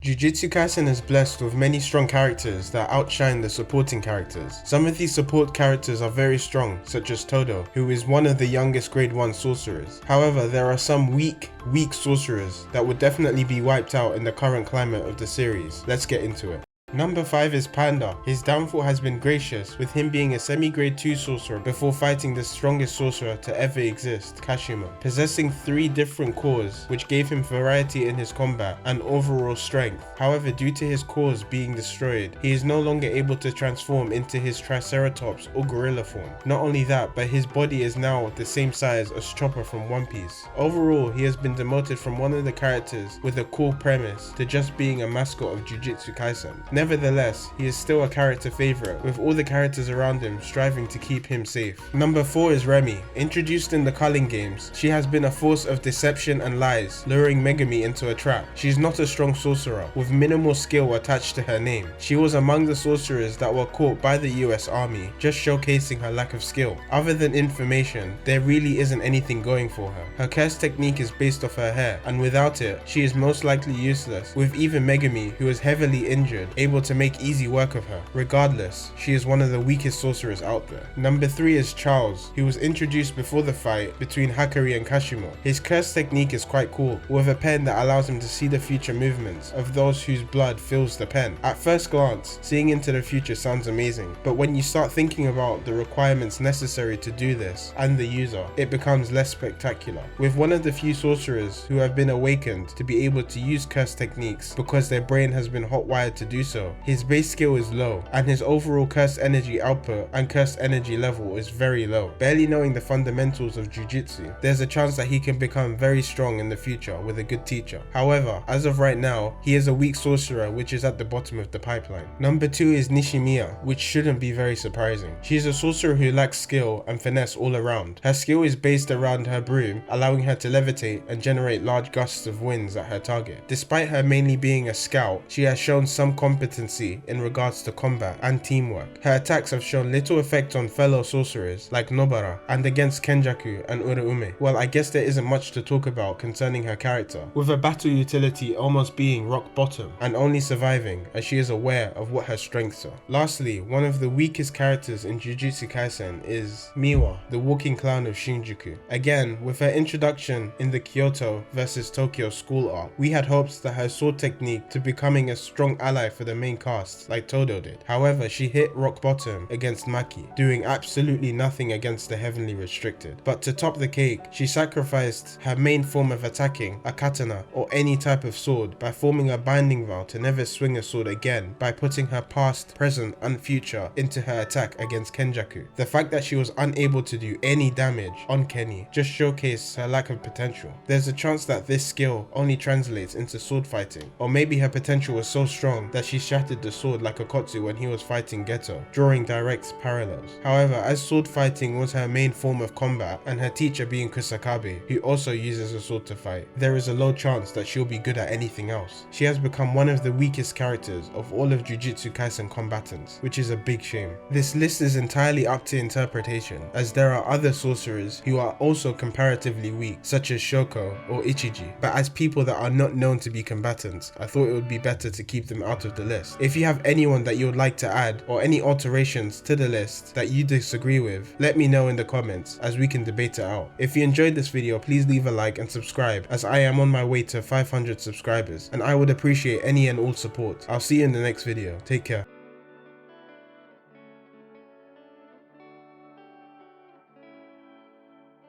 Jujutsu Kaisen is blessed with many strong characters that outshine the supporting characters. Some of these support characters are very strong, such as Todo, who is one of the youngest grade 1 sorcerers. However, there are some weak sorcerers that would definitely be wiped out in the current climate of the series. Let's get into it. Number 5 is Panda. His downfall has been gracious, with him being a semi-grade 2 sorcerer before fighting the strongest sorcerer to ever exist, Kashima, possessing 3 different cores which gave him variety in his combat and overall strength. However, due to his cores being destroyed, he is no longer able to transform into his Triceratops or gorilla form. Not only that, but his body is now the same size as Chopper from One Piece. Overall, he has been demoted from one of the characters with a cool premise to just being a mascot of Jujutsu Kaisen. Nevertheless, he is still a character favorite, with all the characters around him striving to keep him safe. Number 4 is Remy. Introduced in the Culling games, she has been a force of deception and lies, luring Megami into a trap. She is not a strong sorcerer, with minimal skill attached to her name. She was among the sorcerers that were caught by the US Army, just showcasing her lack of skill. Other than information, there really isn't anything going for her. Her curse technique is based off her hair, and without it, she is most likely useless, with even Megami, who is heavily injured, able to make easy work of her. Regardless, she is one of the weakest sorcerers out there. Number 3 is Charles, who was introduced before the fight between Hakari and Kashimo. His curse technique is quite cool, with a pen that allows him to see the future movements of those whose blood fills the pen. At first glance, seeing into the future sounds amazing, but when you start thinking about the requirements necessary to do this and the user, it becomes less spectacular. With one of the few sorcerers who have been awakened to be able to use curse techniques because their brain has been hot-wired to do so, his base skill is low, and his overall curse energy output and curse energy level is very low. Barely knowing the fundamentals of Jujutsu, there's a chance that he can become very strong in the future with a good teacher. However, as of right now, he is a weak sorcerer which is at the bottom of the pipeline. Number 2 is Nisham Mia, which shouldn't be very surprising. She is a sorcerer who lacks skill and finesse all around. Her skill is based around her broom, allowing her to levitate and generate large gusts of winds at her target. Despite her mainly being a scout, she has shown some competency in regards to combat and teamwork. Her attacks have shown little effect on fellow sorcerers like Nobara and against Kenjaku and Uraume. Well, I guess there isn't much to talk about concerning her character, with her battle utility almost being rock bottom and only surviving as she is aware of what her strengths are. Lastly, one of the weakest characters in Jujutsu Kaisen is Miwa, the walking clown of Shinjuku. Again, with her introduction in the Kyoto vs Tokyo school arc, we had hopes that her sword technique to becoming a strong ally for the main cast like Todo did. However, she hit rock bottom against Maki, doing absolutely nothing against the heavenly restricted. But to top the cake, she sacrificed her main form of attacking, a katana or any type of sword, by forming a binding vow to never swing a sword again by putting her past, present and future into her attack against Kenjaku. The fact that she was unable to do any damage on Kenny just showcased her lack of potential. There's a chance that this skill only translates into sword fighting, or maybe her potential was so strong that she shattered the sword like Okotsu when he was fighting Geto, drawing direct parallels. However, as sword fighting was her main form of combat and her teacher being Kusakabe, who also uses a sword to fight, there is a low chance that she'll be good at anything else. She has become one of the weakest characters of all of Jujutsu Kaisen combatants, which is a big shame. This list is entirely up to interpretation, as there are other sorcerers who are also comparatively weak, such as Shoko or Ichiji, but as people that are not known to be combatants, I thought it would be better to keep them out of the list. If you have anyone that you would like to add or any alterations to the list that you disagree with, let me know in the comments as we can debate it out. If you enjoyed this video, please leave a like and subscribe, as I am on my way to 500 subscribers and I would appreciate any and all support. I'll see you in the next video. Take care.